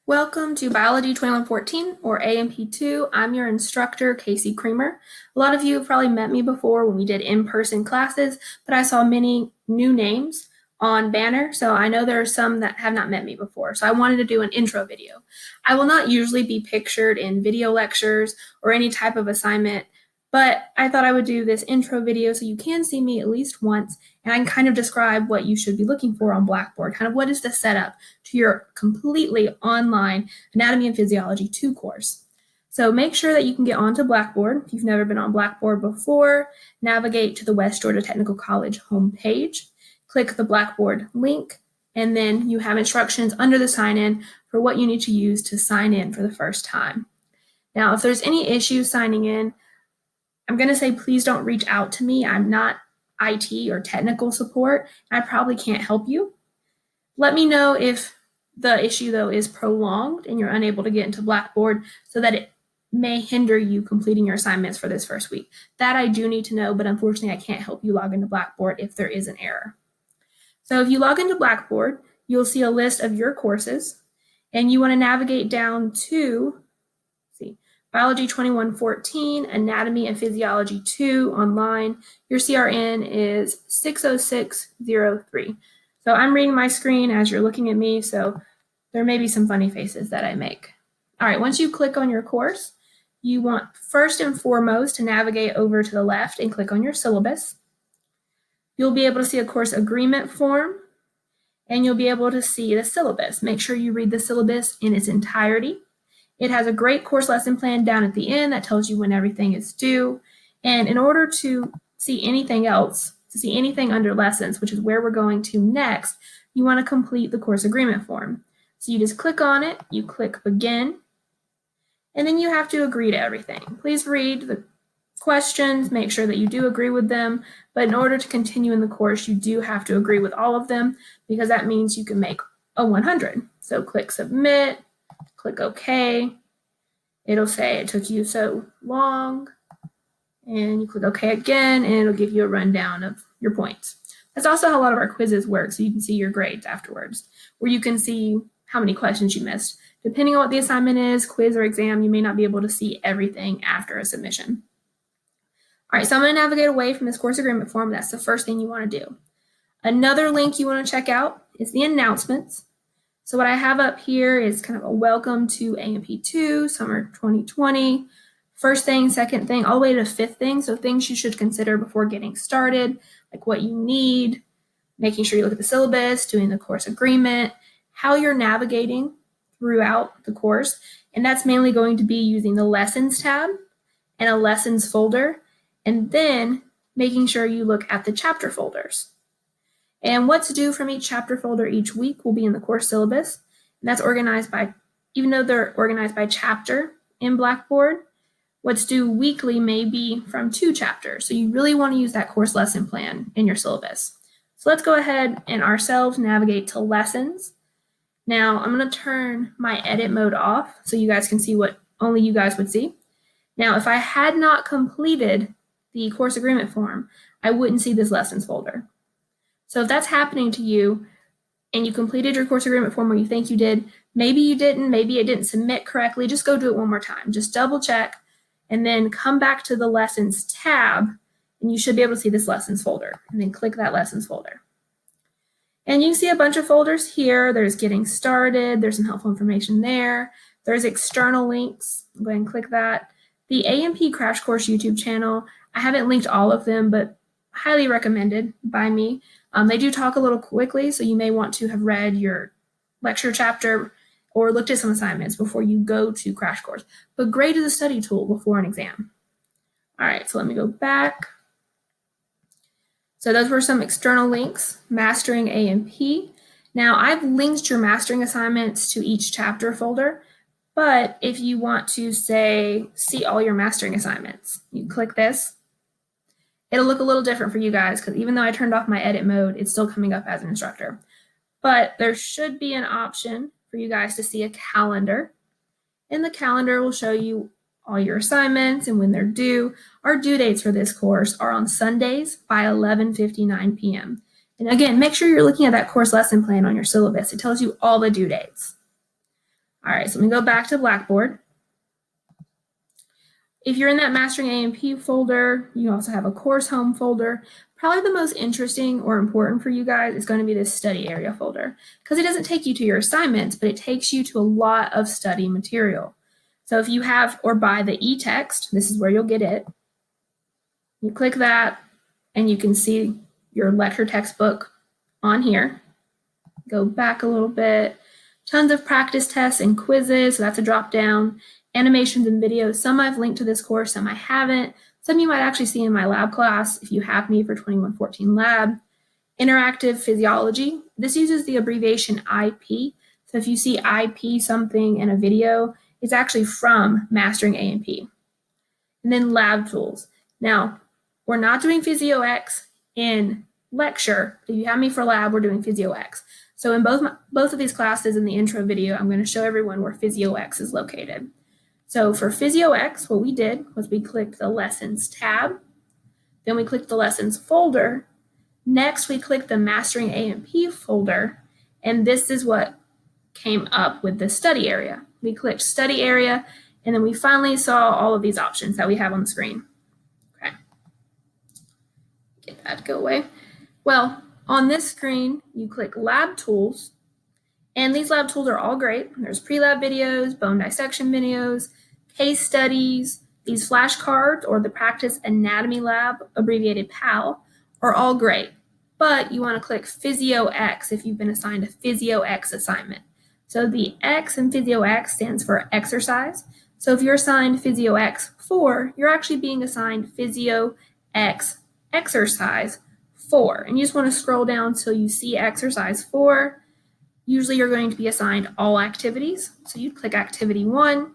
Welcome to Biology 2114, or AMP2. I'm your instructor, Casey Creamer. A lot of you have probably met me before when we did in-person classes, but I saw many new names on banner, so I know there are some that have not met me before, so I wanted to do an intro video. I will not usually be pictured in video lectures or any type of assignment, but I thought I would do this intro video so you can see me at least once, and I can kind of describe what you should be looking for on Blackboard, kind of what is the setup to your completely online Anatomy and Physiology 2 course. So make sure that you can get onto Blackboard. If you've never been on Blackboard before, navigate to the West Georgia Technical College homepage, click the Blackboard link, and then you have instructions under the sign-in for what you need to use to sign in for the first time. Now, if there's any issues signing in, I'm going to say please don't reach out to me. I'm not IT or technical support. I probably can't help you. Let me know if the issue, though, is prolonged and you're unable to get into Blackboard so that it may hinder you completing your assignments for this first week. That I do need to know, but unfortunately I can't help you log into Blackboard if there is an error. So if you log into Blackboard, you'll see a list of your courses, and you want to navigate down to Biology 2114, Anatomy and Physiology 2 online. Your CRN is 60603. So I'm reading my screen as you're looking at me, so there may be some funny faces that I make. All right, once you click on your course, you want first and foremost to navigate over to the left and click on your syllabus. You'll be able to see a course agreement form, and you'll be able to see the syllabus. Make sure you read the syllabus in its entirety. It has a great course lesson plan down at the end that tells you when everything is due. And in order to see anything else, to see anything under lessons, which is where we're going to next, you want to complete the course agreement form. So you just click on it, you click begin, and then you have to agree to everything. Please read the questions, make sure that you do agree with them, but in order to continue in the course, you do have to agree with all of them because that means you can make a 100. So click submit, click OK. It'll say it took you so long, and you click OK again, and it'll give you a rundown of your points. That's also how a lot of our quizzes work, so you can see your grades afterwards, where you can see how many questions you missed. Depending on what the assignment is, quiz or exam, you may not be able to see everything after a submission. All right, so I'm going to navigate away from this course agreement form. That's the first thing you want to do. Another link you want to check out is the announcements. So what I have up here is kind of a welcome to AMP2, summer 2020, first thing, second thing, all the way to fifth thing. So things you should consider before getting started, like what you need, making sure you look at the syllabus, doing the course agreement, how you're navigating throughout the course. And that's mainly going to be using the lessons tab and a lessons folder, and then making sure you look at the chapter folders. And what's due from each chapter folder each week will be in the course syllabus. And that's organized by, even though they're organized by chapter in Blackboard, what's due weekly may be from 2 chapters. So you really want to use that course lesson plan in your syllabus. So let's go ahead and ourselves navigate to lessons. Now I'm going to turn my edit mode off so you guys can see what only you guys would see. Now, if I had not completed the course agreement form, I wouldn't see this lessons folder. So if that's happening to you and you completed your course agreement form or you think you did, maybe you didn't, maybe it didn't submit correctly, just go do it one more time. Just double check and then come back to the lessons tab and you should be able to see this lessons folder, and then click that lessons folder. And you can see a bunch of folders here. There's getting started, there's some helpful information there. There's external links, go ahead and click that. The AMP Crash Course YouTube channel, I haven't linked all of them, but highly recommended by me. They do talk a little quickly, so you may want to have read your lecture chapter or looked at some assignments before you go to Crash Course. But great as a study tool before an exam. All right, so let me go back. So those were some external links, Mastering AMP. Now I've linked your mastering assignments to each chapter folder, but if you want to say, see all your mastering assignments, you click this. It'll look a little different for you guys because even though I turned off my edit mode, it's still coming up as an instructor. But there should be an option for you guys to see a calendar. And the calendar will show you all your assignments and when they're due. Our due dates for this course are on Sundays by 11:59 p.m. And again, make sure you're looking at that course lesson plan on your syllabus. It tells you all the due dates. All right, so we go back to Blackboard. If you're in that Mastering A&P folder, you also have a Course Home folder. Probably the most interesting or important for you guys is going to be this Study Area folder, because it doesn't take you to your assignments, but it takes you to a lot of study material. So if you have or buy the e-text, this is where you'll get it. You click that, and you can see your lecture textbook on here. Go back a little bit. Tons of practice tests and quizzes, so that's a drop down. Animations and videos. Some I've linked to this course, some I haven't. Some you might actually see in my lab class if you have me for 2114 lab. Interactive physiology. This uses the abbreviation IP. So if you see IP something in a video, it's actually from Mastering A&P. And then lab tools. Now, we're not doing PhysioX in lecture. If you have me for lab, we're doing PhysioX. So in both of these classes in the intro video, I'm going to show everyone where PhysioX is located. So for PhysioX, what we did was we clicked the Lessons tab, then we clicked the Lessons folder. Next, we clicked the Mastering A&P folder, and this is what came up with the study area. We clicked Study Area, and then we finally saw all of these options that we have on the screen. Okay, get that to go away. Well, on this screen, you click Lab Tools, and these lab tools are all great. There's pre-lab videos, bone dissection videos, case studies, these flashcards, or the Practice Anatomy Lab, abbreviated PAL, are all great. But you want to click PhysioX if you've been assigned a PhysioX assignment. So the X in PhysioX stands for exercise. So if you're assigned PhysioX 4, you're actually being assigned PhysioX exercise 4. And you just want to scroll down until you see exercise 4. Usually you're going to be assigned all activities. So you'd click activity 1.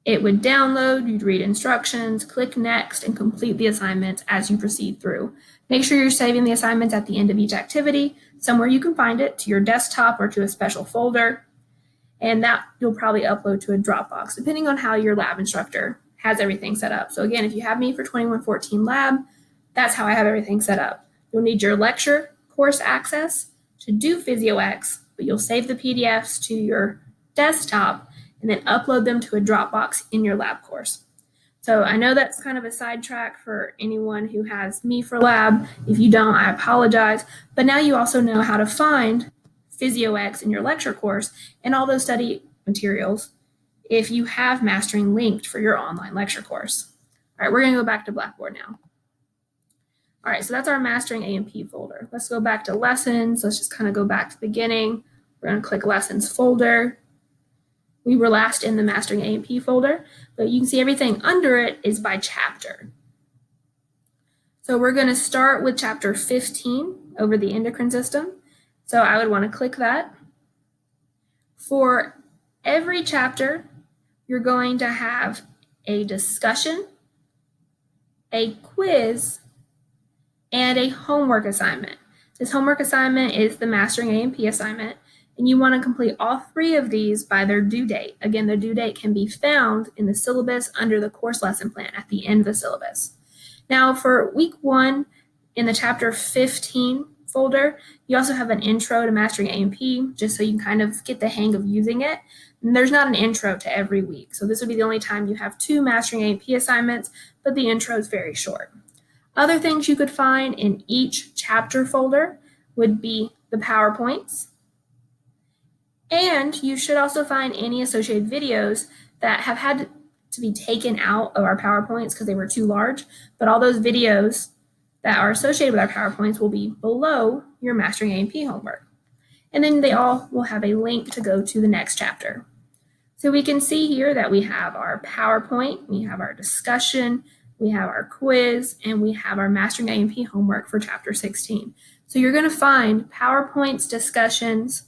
It would download, you'd read instructions, click next, and complete the assignments as you proceed through. Make sure you're saving the assignments at the end of each activity, somewhere you can find it, to your desktop or to a special folder. And that you'll probably upload to a Dropbox, depending on how your lab instructor has everything set up. So again, if you have me for 2114 lab, that's how I have everything set up. You'll need your lecture course access to do PhysioX, but you'll save the PDFs to your desktop and then upload them to a Dropbox in your lab course. So I know that's kind of a sidetrack for anyone who has me for lab. If you don't, I apologize. But now you also know how to find PhysioX in your lecture course and all those study materials if you have Mastering linked for your online lecture course. All right, we're going to go back to Blackboard now. All right, so that's our Mastering A&P folder. Let's go back to Lessons. Let's just kind of go back to the beginning. We're going to click Lessons folder. We were last in the Mastering A&P folder, but you can see everything under it is by chapter. So we're going to start with chapter 15 over the endocrine system. So I would want to click that. For every chapter, you're going to have a discussion, a quiz, and a homework assignment. This homework assignment is the Mastering A&P assignment, and you want to complete all 3 of these by their due date. Again, the due date can be found in the syllabus under the course lesson plan at the end of the syllabus. Now, for week 1 in the chapter 15 folder, you also have an intro to Mastering A&P, just so you can kind of get the hang of using it. And there's not an intro to every week, so this would be the only time you have 2 Mastering A&P assignments, but the intro is very short. Other things you could find in each chapter folder would be the PowerPoints, and you should also find any associated videos that have had to be taken out of our PowerPoints because they were too large, but all those videos that are associated with our PowerPoints will be below your Mastering A&P homework. And then they all will have a link to go to the next chapter. So we can see here that we have our PowerPoint, we have our discussion, we have our quiz, and we have our Mastering A&P homework for chapter 16. So you're going to find PowerPoints, discussions,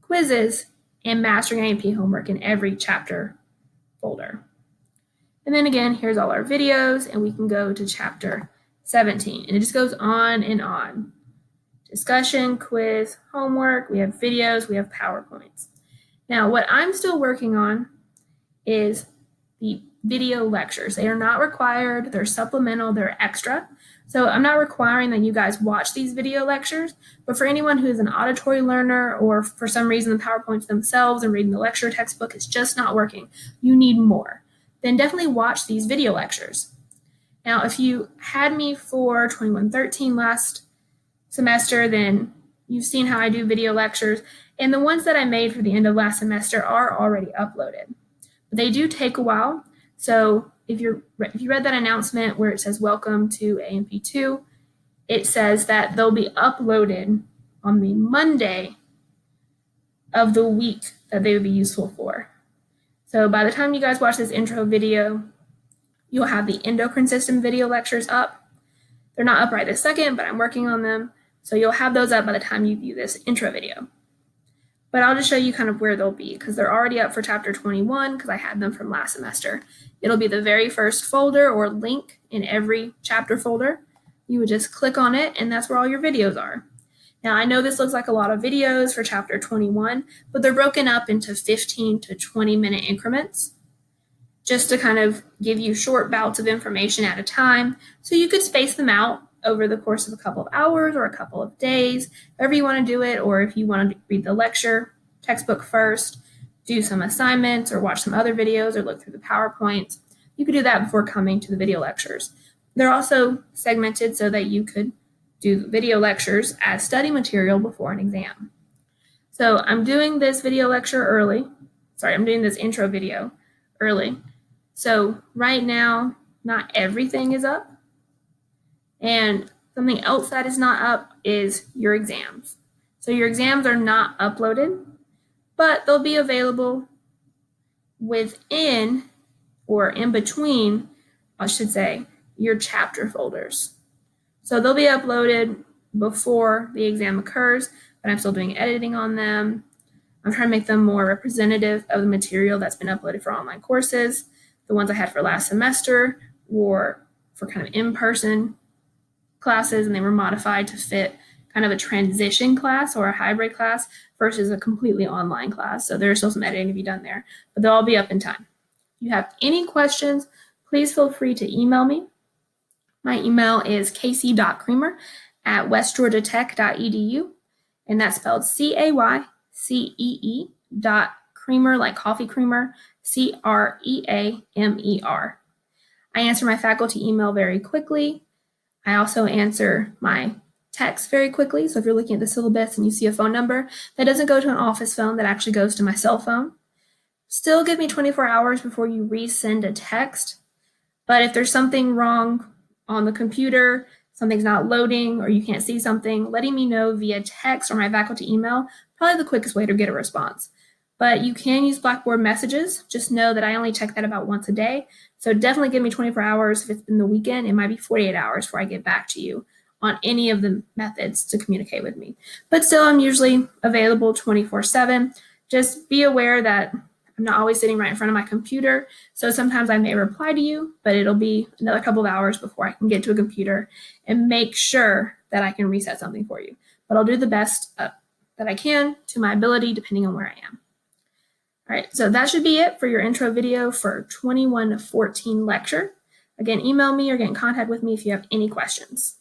quizzes, and Mastering A&P homework in every chapter folder. And then again, here's all our videos, and we can go to chapter 17. And it just goes on and on. Discussion, quiz, homework, we have videos, we have PowerPoints. Now, what I'm still working on is the video lectures. They are not required, they're supplemental, they're extra. So I'm not requiring that you guys watch these video lectures, but for anyone who is an auditory learner or for some reason the PowerPoints themselves and reading the lecture textbook is just not working, you need more, then definitely watch these video lectures. Now, if you had me for 2113 last semester, then you've seen how I do video lectures, and the ones that I made for the end of last semester are already uploaded. But they do take a while, so if you read that announcement where it says welcome to AMP2, it says that they'll be uploaded on the Monday of the week that they would be useful for. So by the time you guys watch this intro video, you'll have the endocrine system video lectures up. They're not up right this second, but I'm working on them. So you'll have those up by the time you view this intro video. But I'll just show you kind of where they'll be because they're already up for chapter 21 because I had them from last semester. It'll be the very first folder or link in every chapter folder. You would just click on it and that's where all your videos are. Now I know this looks like a lot of videos for chapter 21, but they're broken up into 15 to 20 minute increments just to kind of give you short bouts of information at a time so you could space them out over the course of a couple of hours or a couple of days, however you want to do it, or if you want to read the lecture textbook first, do some assignments or watch some other videos or look through the PowerPoints, you could do that before coming to the video lectures. They're also segmented so that you could do video lectures as study material before an exam. So I'm doing this video lecture early. I'm doing this intro video early. So right now, not everything is up. And something else that is not up is your exams. So your exams are not uploaded, but they'll be available within or in between, I should say, your chapter folders. So they'll be uploaded before the exam occurs, but I'm still doing editing on them. I'm trying to make them more representative of the material that's been uploaded for online courses. The ones I had for last semester were for kind of in-person classes, and they were modified to fit kind of a transition class or a hybrid class versus a completely online class. So there's still some editing to be done there, but they'll all be up in time. If you have any questions, please feel free to email me. My email is casey.creamer@westgeorgiatech.edu, and that's spelled CAYCEE.creamer, like coffee creamer, CREAMER. I answer my faculty email very quickly. I also answer my text very quickly. So if you're looking at the syllabus and you see a phone number, that doesn't go to an office phone, that actually goes to my cell phone. Still give me 24 hours before you resend a text. But if there's something wrong on the computer, something's not loading, or you can't see something, letting me know via text or my faculty email, probably the quickest way to get a response. But you can use Blackboard messages. Just know that I only check that about once a day. So definitely give me 24 hours. If it's been the weekend, it might be 48 hours before I get back to you on any of the methods to communicate with me. But still, I'm usually available 24/7. Just be aware that I'm not always sitting right in front of my computer. So sometimes I may reply to you, but it'll be another couple of hours before I can get to a computer and make sure that I can reset something for you. But I'll do the best that I can to my ability, depending on where I am. All right, so that should be it for your intro video for 2114 lecture. Again, email me or get in contact with me if you have any questions.